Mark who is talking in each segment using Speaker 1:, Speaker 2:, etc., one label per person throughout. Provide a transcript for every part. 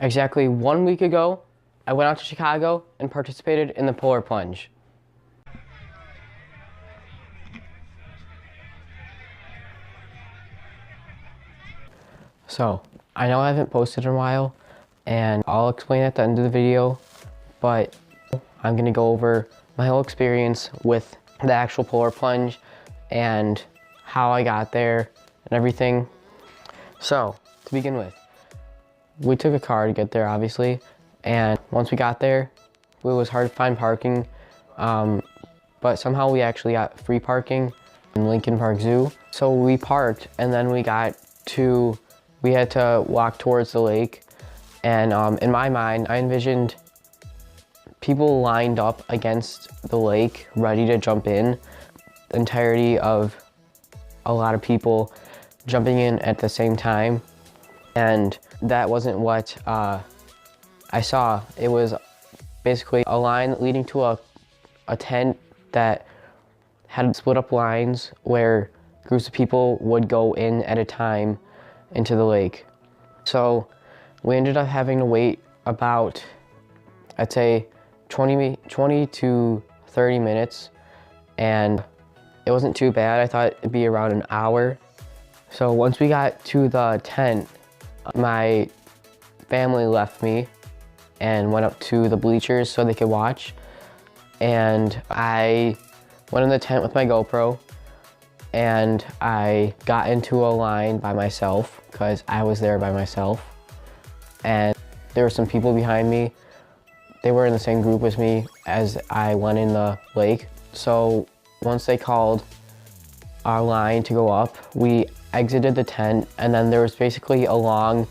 Speaker 1: Exactly 1 week ago, I went out to Chicago and participated in the Polar Plunge. So, I know I haven't posted in a while, and I'll explain at the end of the video, but I'm gonna go over my whole experience with the actual Polar Plunge and how I got there and everything. So, to begin with, we took a car to get there, obviously, and once we got there, it was hard to find parking, but somehow we actually got free parking in Lincoln Park Zoo. So we parked, and then we had to walk towards the lake, and in my mind, I envisioned people lined up against the lake, ready to jump in. The entirety of a lot of people jumping in at the same time, and that wasn't what I saw. It was basically a line leading to a tent that had split up lines where groups of people would go in at a time into the lake. So we ended up having to wait about, I'd say, 20 to 30 minutes, and it wasn't too bad. I thought it'd be around an hour. So once we got to the tent, my family left me and went up to the bleachers so they could watch. And I went in the tent with my GoPro, and I got into a line by myself because I was there by myself. And there were some people behind me. They were in the same group as me as I went in the lake. So once they called our line to go up, we exited the tent, and then there was basically a long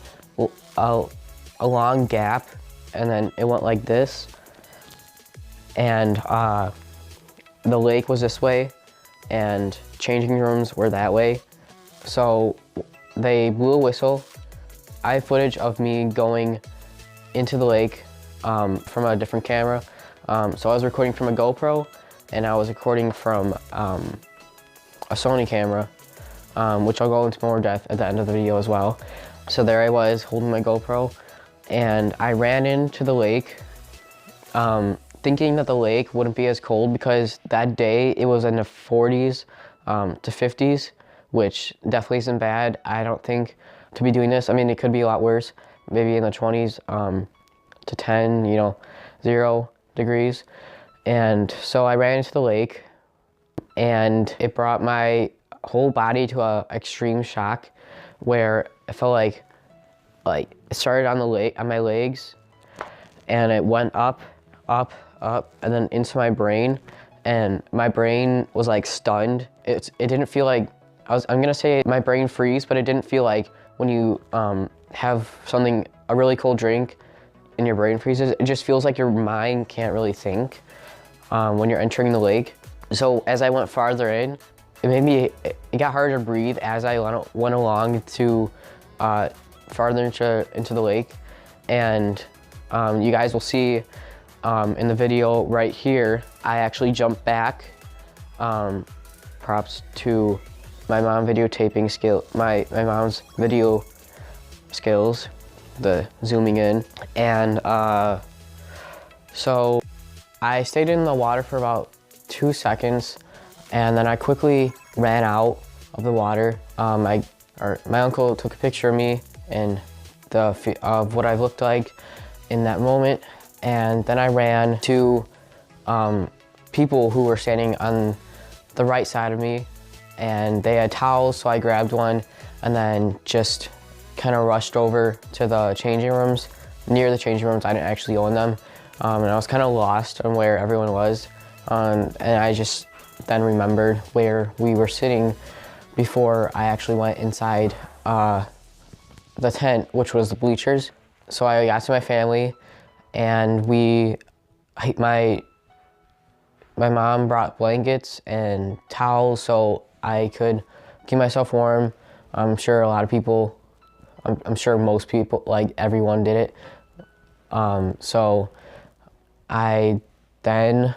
Speaker 1: gap, and then it went like this, and the lake was this way and changing rooms were that way. So they blew a whistle. I have footage of me going into the lake from a different camera. So I was recording from a GoPro, and I was recording from a Sony camera, which I'll go into more depth at the end of the video as well. So there I was holding my GoPro, and I ran into the lake, thinking that the lake wouldn't be as cold because that day it was in the 40s to 50s, which definitely isn't bad. I don't think to be doing this. I mean, it could be a lot worse, maybe in the 20s to 10, 0 degrees. And so I ran into the lake, and it brought my whole body to a extreme shock where it felt like it started on my legs, and it went up, and then into my brain, and my brain was like stunned. It didn't feel like, I'm gonna say my brain freeze, but it didn't feel like when you have a really cold drink and your brain freezes. It just feels like your mind can't really think when you're entering the lake. So as I went farther in, it got harder to breathe as I went along to farther into the lake. And you guys will see in the video right here, I actually jumped back. Props to my mom videotaping skill, my mom's video skills, the zooming in. And so I stayed in the water for about 2 seconds, and then I quickly ran out of the water. My uncle took a picture of me and of what I looked like in that moment, and then I ran to people who were standing on the right side of me, and they had towels, so I grabbed one and then just kind of rushed over to the changing rooms. Near the changing rooms, I didn't actually own them, and I was kind of lost on where everyone was, and I just then remembered where we were sitting before I actually went inside the tent, which was the bleachers. So I got to my family, and my mom brought blankets and towels so I could keep myself warm. I'm sure a lot of people, I'm sure most people, like everyone did it. So I then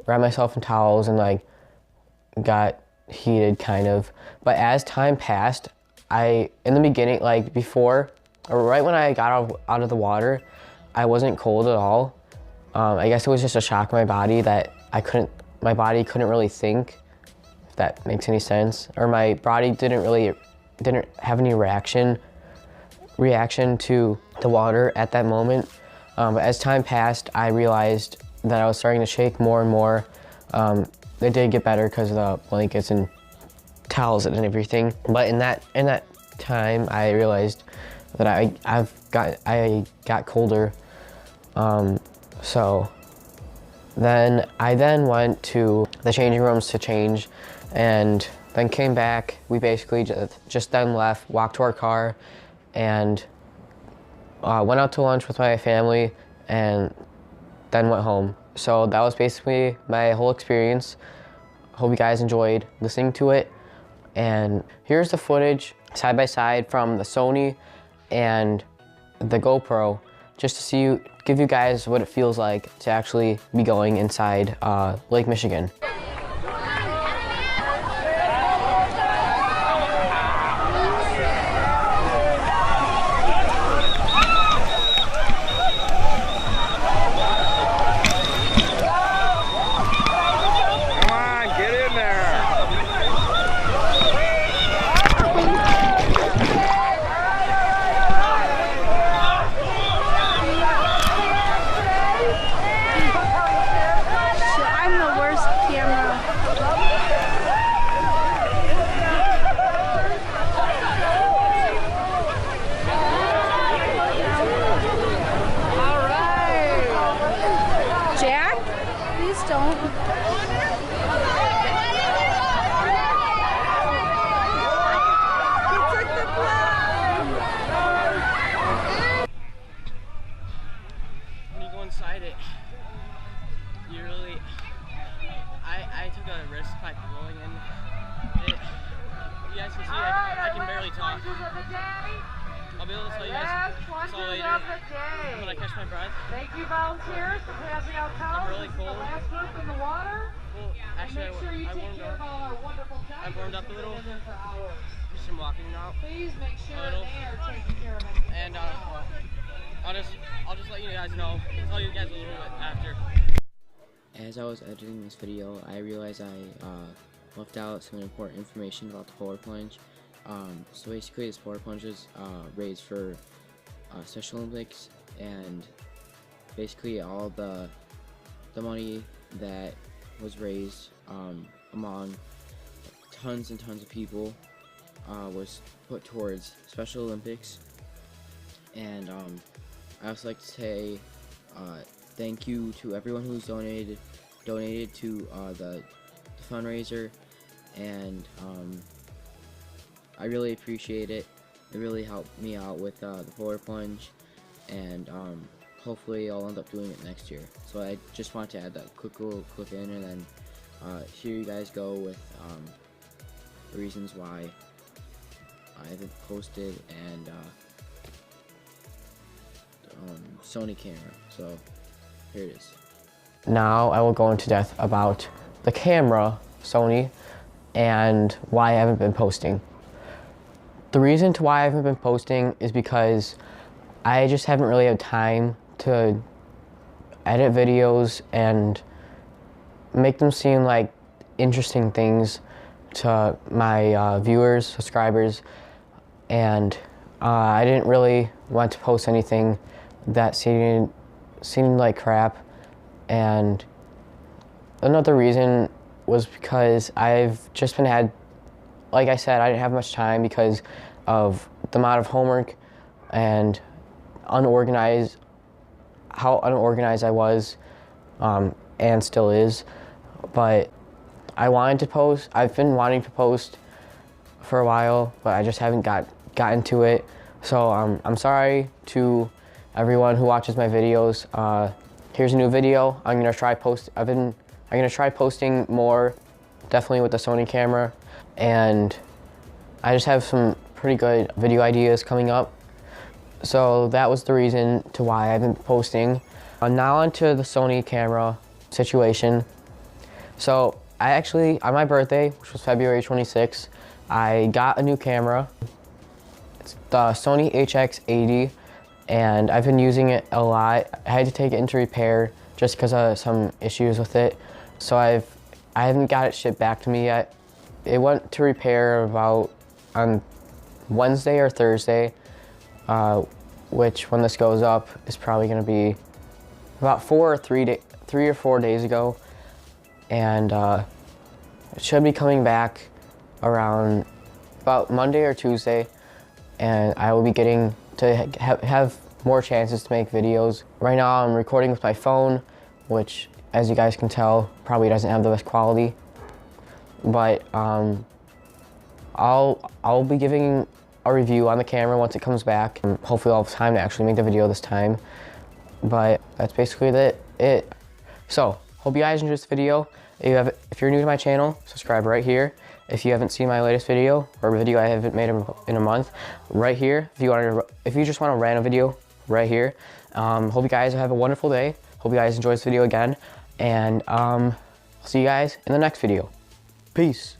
Speaker 1: wrapped myself in towels and got heated kind of. But as time passed, in the beginning, before right when I got out of the water, I wasn't cold at all. I guess it was just a shock in my body that my body couldn't really think, if that makes any sense. Or my body didn't have any reaction to the water at that moment. But as time passed, I realized that I was starting to shake more and more. It did get better because of the blankets and towels and everything. But in that time, I realized that I got colder. So then I went to the changing rooms to change, and then came back. We basically just then left, walked to our car, and went out to lunch with my family, and then went home. So that was basically my whole experience. Hope you guys enjoyed listening to it. And here's the footage side by side from the Sony and the GoPro, just to give you guys what it feels like to actually be going inside Lake Michigan.
Speaker 2: Don't.
Speaker 1: When you go inside it, you really, I took a risk by going in it. You guys can see I can barely talk. I'll be able to tell you guys all later when I catch my breath.
Speaker 3: Thank you, volunteers, for passing out towels.
Speaker 1: I'm really cold.
Speaker 3: The last group in the water.
Speaker 1: Well, actually,
Speaker 3: Make sure you take care of all our wonderful
Speaker 1: I warmed up a little.
Speaker 3: for hours.
Speaker 1: Just from walking now.
Speaker 3: Please make sure
Speaker 1: A little.
Speaker 3: they are taking care of it.
Speaker 1: And I'll just let you guys know. I'll tell you guys a little bit after. As I was editing this video, I realized I left out some important information about the polar plunge. So basically, this polar plunge is raised for Special Olympics, and basically all the money that was raised among tons and tons of people was put towards Special Olympics. And I also like to say thank you to everyone who's donated to the fundraiser, and I really appreciate it. It really helped me out with the polar plunge, and hopefully I'll end up doing it next year. So I just want to add that quick little clip in, and then here you guys go with the reasons why I haven't posted, and Sony camera. So here it is. Now I will go into depth about the camera, Sony, and why I haven't been posting. The reason to why I haven't been posting is because I just haven't really had time to edit videos and make them seem like interesting things to my viewers, subscribers, and I didn't really want to post anything that seemed like crap. And another reason was because I've just been like I said, I didn't have much time because of the amount of homework and how unorganized I was, and still is. But I wanted to post. I've been wanting to post for a while, but I just haven't gotten to it. So I'm sorry to everyone who watches my videos. Here's a new video. I'm gonna try posting more, definitely with the Sony camera, and I just have some pretty good video ideas coming up. So that was the reason to why I've been posting. Now onto the Sony camera situation. So I actually, on my birthday, which was February 26th, I got a new camera. It's the Sony HX80, and I've been using it a lot. I had to take it into repair just because of some issues with it. So I haven't got it shipped back to me yet. It went to repair about on Wednesday or Thursday, which when this goes up is probably going to be about 3 or 4 days ago, and it should be coming back around about Monday or Tuesday, and I will be getting to have more chances to make videos. Right now I'm recording with my phone, which, as you guys can tell, probably doesn't have the best quality, but I'll be giving a review on the camera once it comes back, and hopefully I'll have time to actually make the video this time. But that's basically it. So, hope you guys enjoyed this video. If you're new to my channel, subscribe right here. If you haven't seen my latest video, or a video I haven't made in a month, right here. If you just want a random video, right here. Hope you guys have a wonderful day. Hope you guys enjoy this video again, and I'll see you guys in the next video. Peace.